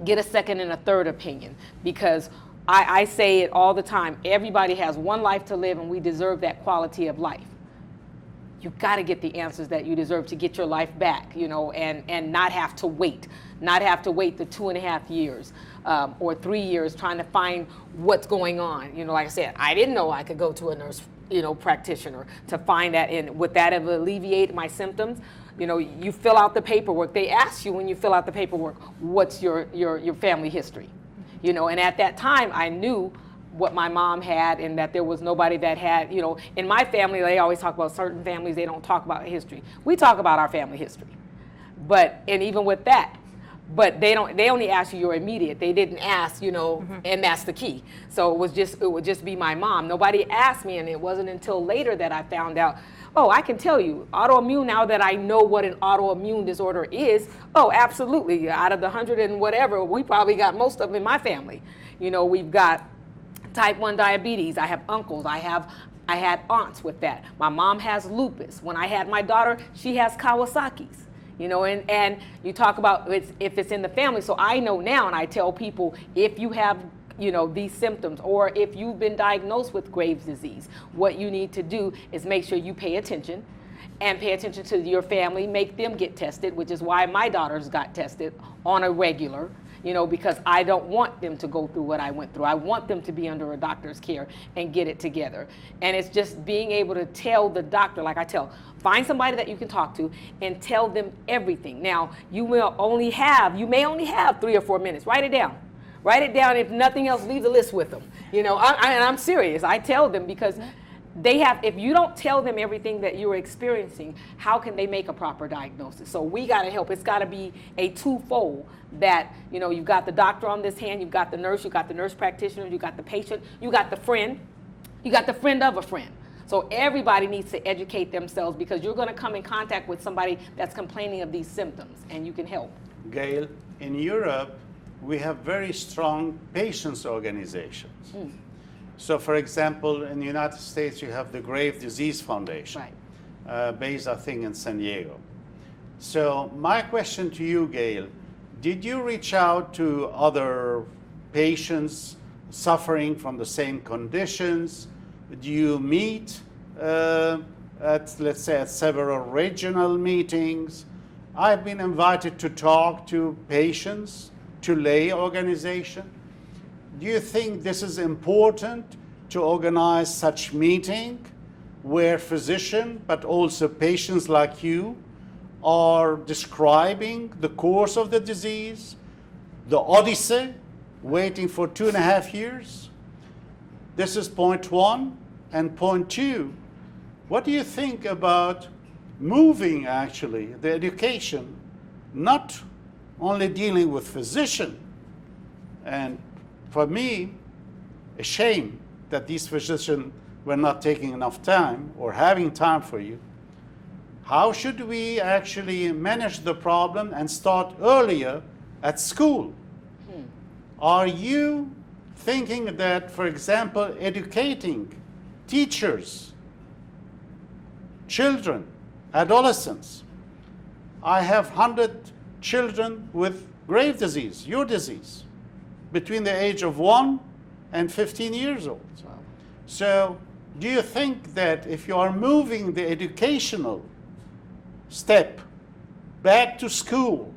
Get a second and a third opinion, because I say it all the time. Everybody has one life to live, and we deserve that quality of life. You've got to get the answers that you deserve to get your life back, you know, and not have to wait. Not have to wait the 2.5 years or 3 years trying to find what's going on. You know, like I said, I didn't know I could go to a nurse, you know, practitioner to find that. And would that have alleviated my symptoms? You know, you fill out the paperwork. They ask you when you fill out the paperwork, what's your family history? You know, and at that time, I knew what my mom had, and that there was nobody that had, you know, in my family, they always talk about certain families, they don't talk about history. We talk about our family history. And even with that, but they only ask you your immediate. They didn't ask, you know, and that's the key. So it would just be my mom. Nobody asked me, and it wasn't until later that I found out, oh, I can tell you, autoimmune, now that I know what an autoimmune disorder is, oh, absolutely. Out of the 100 and whatever, we probably got most of them in my family. You know, we've got type 1 diabetes. I have uncles. I had aunts with that. My mom has lupus. When I had my daughter, she has Kawasaki's. You know, and you talk about if it's in the family. So I know now, and I tell people, if you have, you know, these symptoms, or if you've been diagnosed with Graves' disease, what you need to do is make sure you pay attention, and pay attention to your family, make them get tested, which is why my daughters got tested on a regular, you know, because I don't want them to go through what I went through. I want them to be under a doctor's care and get it together. And it's just being able to tell the doctor, like I tell, find somebody that you can talk to and tell them everything. Now, you may only have 3 or 4 minutes. Write it down. Write it down. If nothing else, leave the list with them. You know, I'm serious. I tell them, because if you don't tell them everything that you're experiencing, how can they make a proper diagnosis? So we got to help. It's got to be a twofold, that, you know, you've got the doctor on this hand, you've got the nurse practitioner, you got the patient, you got the friend of a friend. So everybody needs to educate themselves, because you're going to come in contact with somebody that's complaining of these symptoms, and you can help.
Gail, in Europe, we have very strong patients organizations. So, for example, in the United States, you have the Graves' Disease Foundation, right, based, I think, in San Diego. So my question to you, Gail, did you reach out to other patients suffering from the same conditions? Do you meet let's say, at several regional meetings? I've been invited to talk to patients, to lay organization. Do you think this is important to organize such meeting where physicians, but also patients like you, are describing the course of the disease, the odyssey, waiting for 2.5 years? This is point one. And point two, what do you think about moving actually the education, not only dealing with physician, and for me, a shame that these physicians were not taking enough time or having time for you. How should we actually manage the problem and start earlier at school? Are you thinking that, for example, educating teachers, children, adolescents? I have 100 children with grave disease, your disease, between the age of 1 and 15 years old. So do you think that if you are moving the educational step back to school,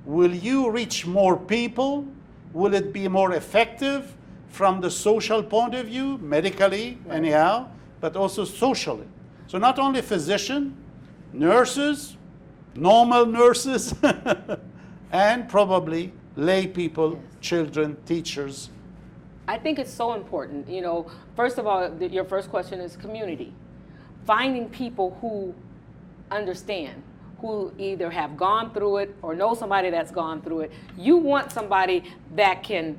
will you reach more people? Will it be more effective from the social point of view, medically anyhow, but also socially? So not only physician, nurses, normal nurses, and probably lay people, children, teachers.
I think it's so important. You know, first of all, your first question is community. Finding people who understand, who either have gone through it or know somebody that's gone through it. You want somebody that can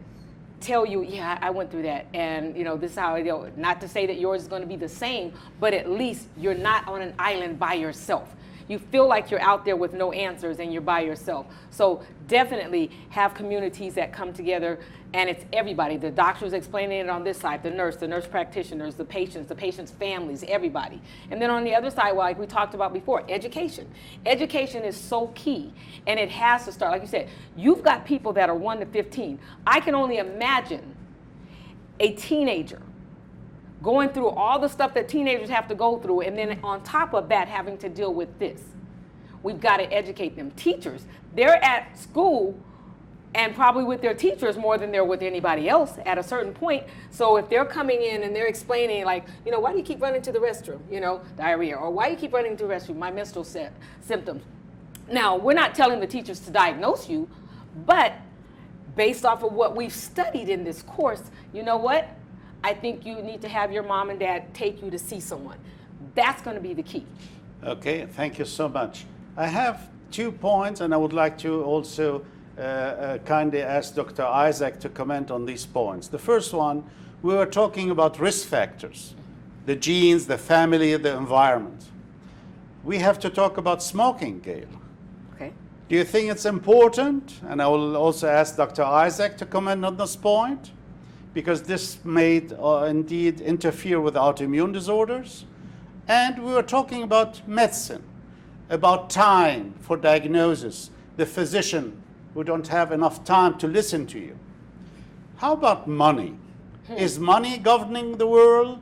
tell you, yeah, I went through that, and you know, this is how I do. Not to say that yours is going to be the same, but at least you're not on an island by yourself. You feel like you're out there with no answers and you're by yourself. So definitely have communities that come together, and it's everybody. The doctors explaining it on this side, the nurse practitioners, the patients' families, everybody. And then on the other side, like we talked about before, education. Education is so key, and it has to start. Like you said, you've got people that are 1 to 15. I can only imagine a teenager going through all the stuff that teenagers have to go through, and then on top of that, having to deal with this. We've got to educate them. Teachers, they're at school and probably with their teachers more than they're with anybody else at a certain point. So if they're coming in and they're explaining, like, you know, why do you keep running to the restroom? You know, diarrhea. Or why do you keep running to the restroom? My menstrual symptoms. Now, we're not telling the teachers to diagnose you, but based off of what we've studied in this course, you know what? I think you need to have your mom and dad take you to see someone. That's going to be the key. Okay,
thank you so much. I have 2 points, and I would like to also kindly ask Dr. Idzik to comment on these points. The first one, we were talking about risk factors, the genes, the family, the environment. We have to talk about smoking, Gail.
Okay.
Do you think it's important? And I will also ask Dr. Idzik to comment on this point, because this may indeed interfere with autoimmune disorders. And we were talking about medicine, about time for diagnosis, the physician who don't have enough time to listen to you. How about money? Is money governing the world?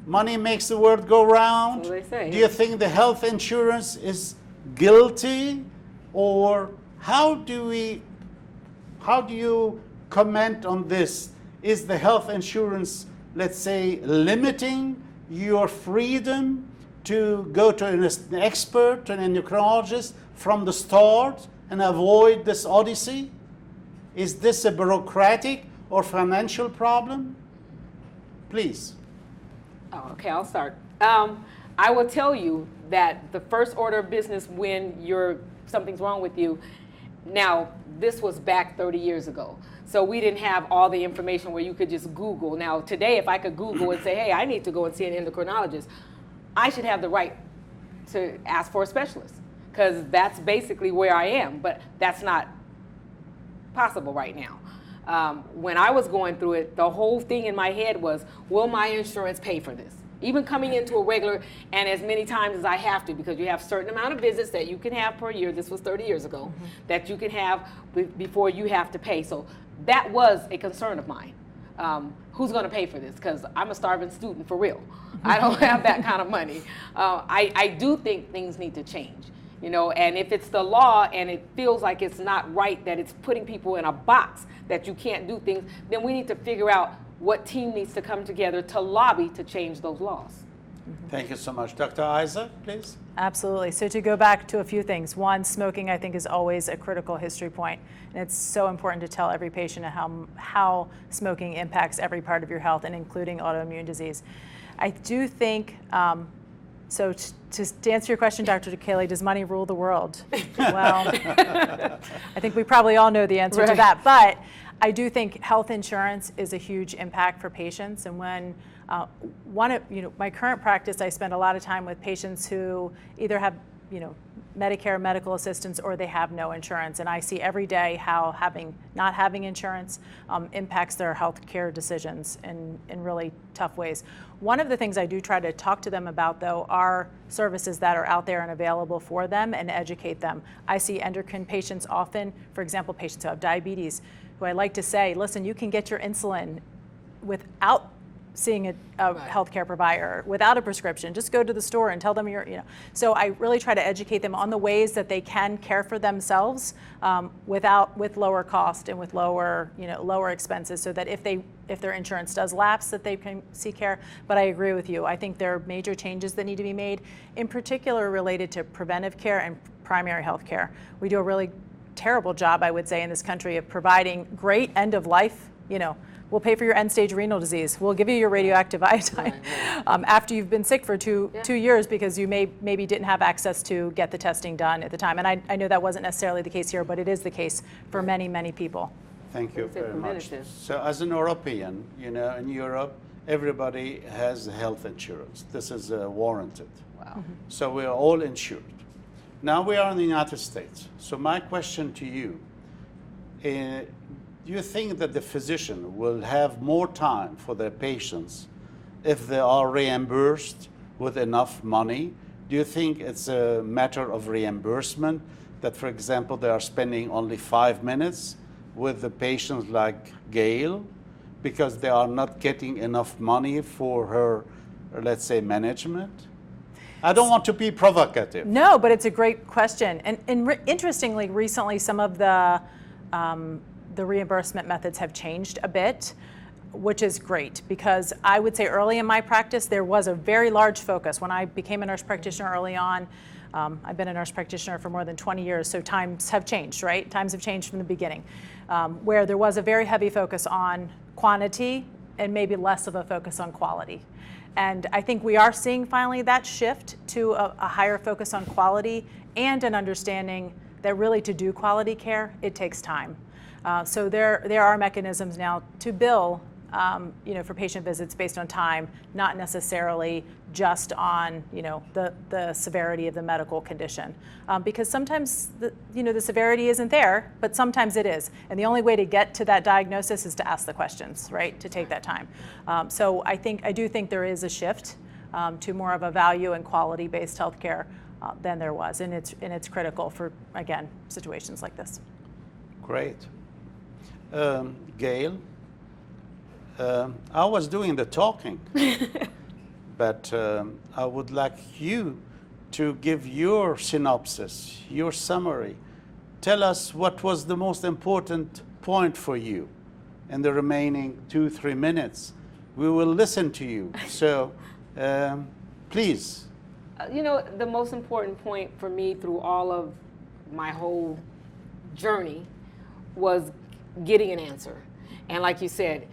Money makes the world go round?
So they say.
Do you think the health insurance is guilty? Or how do you comment on this? Is the health insurance, let's say, limiting your freedom to go to an expert, to an endocrinologist from the start and avoid this odyssey? Is this a bureaucratic or financial problem? Please.
Oh, okay, I'll start. I will tell you that the first order of business when something's wrong with you, now this was back 30 years ago. So we didn't have all the information where you could just Google. Now today, if I could Google and say, hey, I need to go and see an endocrinologist, I should have the right to ask for a specialist, because that's basically where I am, but that's not possible right now. When I was going through it, the whole thing in my head was, will my insurance pay for this? Even coming into a regular, and as many times as I have to, because you have a certain amount of visits that you can have per year, this was 30 years ago, that you can have before you have to pay. So that was a concern of mine. Who's going to pay for this? Because I'm a starving student for real. I don't have that kind of money. I do think things need to change, you know, and if it's the law and it feels like it's not right, that it's putting people in a box that you can't do things, then we need to figure out what team needs to come together to lobby to change those laws.
Thank you so much. Dr. Idzik, please.
Absolutely. So to go back to a few things. One, smoking I think is always a critical history point. And it's so important to tell every patient how smoking impacts every part of your health, and including autoimmune disease. I do think, so to answer your question, Dr. Kahaly, does money rule the world? Well, I think we probably all know the answer to that, but I do think health insurance is a huge impact for patients. And when my current practice, I spend a lot of time with patients who either have, Medicare medical assistance or they have no insurance. And I see every day how not having insurance impacts their health care decisions in really tough ways. One of the things I do try to talk to them about, though, are services that are out there and available for them and educate them. I see endocrine patients often, for example, patients who have diabetes, who I like to say, listen, you can get your insulin without seeing a healthcare provider, without a prescription. Just go to the store and tell them So I really try to educate them on the ways that they can care for themselves with lower cost and with lower expenses, so that if their insurance does lapse, that they can seek care. But I agree with you. I think there are major changes that need to be made, in particular related to preventive care and primary health care. We do a really terrible job, I would say, in this country of providing great end of life, we'll pay for your end-stage renal disease. We'll give you your radioactive iodine after you've been sick for two years because you maybe didn't have access to get the testing done at the time. And I know that wasn't necessarily the case here, but it is the case for many, many people.
Thank you very much. So as an European, in Europe, everybody has health insurance. This is warranted.
Wow.
Mm-hmm.
So we are all insured. Now we are in the United States. So my question to you, do you think that the physician will have more time for their patients if they are reimbursed with enough money? Do you think it's a matter of reimbursement that, for example, they are spending only 5 minutes with the patients like Gail because they are not getting enough money for her, let's say, management? I don't want to be provocative.
No, but it's a great question. And interestingly, recently, some of the reimbursement methods have changed a bit, which is great, because I would say early in my practice, there was a very large focus. When I became a nurse practitioner early on, I've been a nurse practitioner for more than 20 years, so times have changed, right? Times have changed from the beginning, where there was a very heavy focus on quantity and maybe less of a focus on quality. And I think we are seeing finally that shift to a higher focus on quality and an understanding that really to do quality care, it takes time. So there are mechanisms now to bill, for patient visits based on time, not necessarily just on, the severity of the medical condition, because sometimes the severity isn't there, but sometimes it is, and the only way to get to that diagnosis is to ask the questions, right? To take that time. So I do think there is a shift to more of a value and quality-based healthcare than there was, and it's critical for, again, situations like this.
Great. Gail, I was doing the talking, but I would like you to give your synopsis, your summary. Tell us what was the most important point for you in the remaining 2-3 minutes. We will listen to you. So please.
The most important point for me through all of my whole journey was getting an answer. And like you said,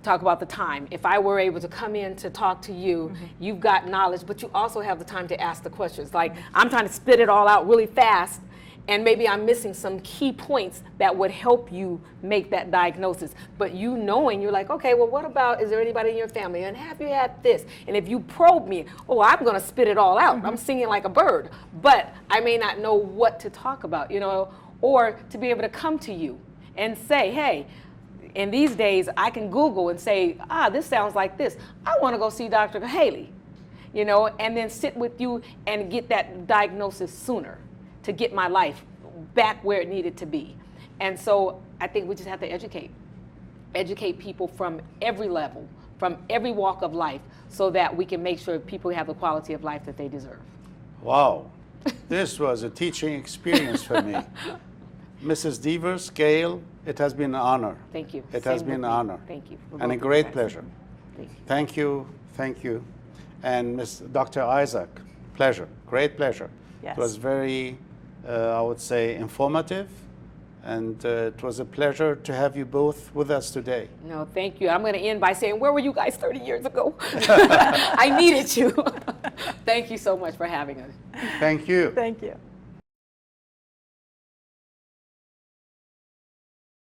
talk about the time. If I were able to come in to talk to you, you've got knowledge, but you also have the time to ask the questions. Like, I'm trying to spit it all out really fast, and maybe I'm missing some key points that would help you make that diagnosis. But knowing, you're like, okay, well, what about, is there anybody in your family? And have you had this? And if you probe me, I'm gonna spit it all out. I'm singing like a bird, but I may not know what to talk about, or to be able to come to you and say, hey, in these days, I can Google and say, this sounds like this. I want to go see Dr. Kahaly, and then sit with you and get that diagnosis sooner to get my life back where it needed to be. And so I think we just have to educate people from every level, from every walk of life, so that we can make sure people have the quality of life that they deserve.
Wow, this was a teaching experience for me. Mrs. Devers, Gail, it has been an honor.
Thank you.
It has been an honor.
Thank you.
And a great pleasure.
Thank you.
Thank you. Thank you. And Dr. Idzik, pleasure. Great pleasure.
Yes.
It was very, I would say, informative And it was a pleasure to have you both with us today.
No, thank you. I'm going to end by saying, where were you guys 30 years ago? I needed you. Thank you so much for having us.
Thank you.
Thank you.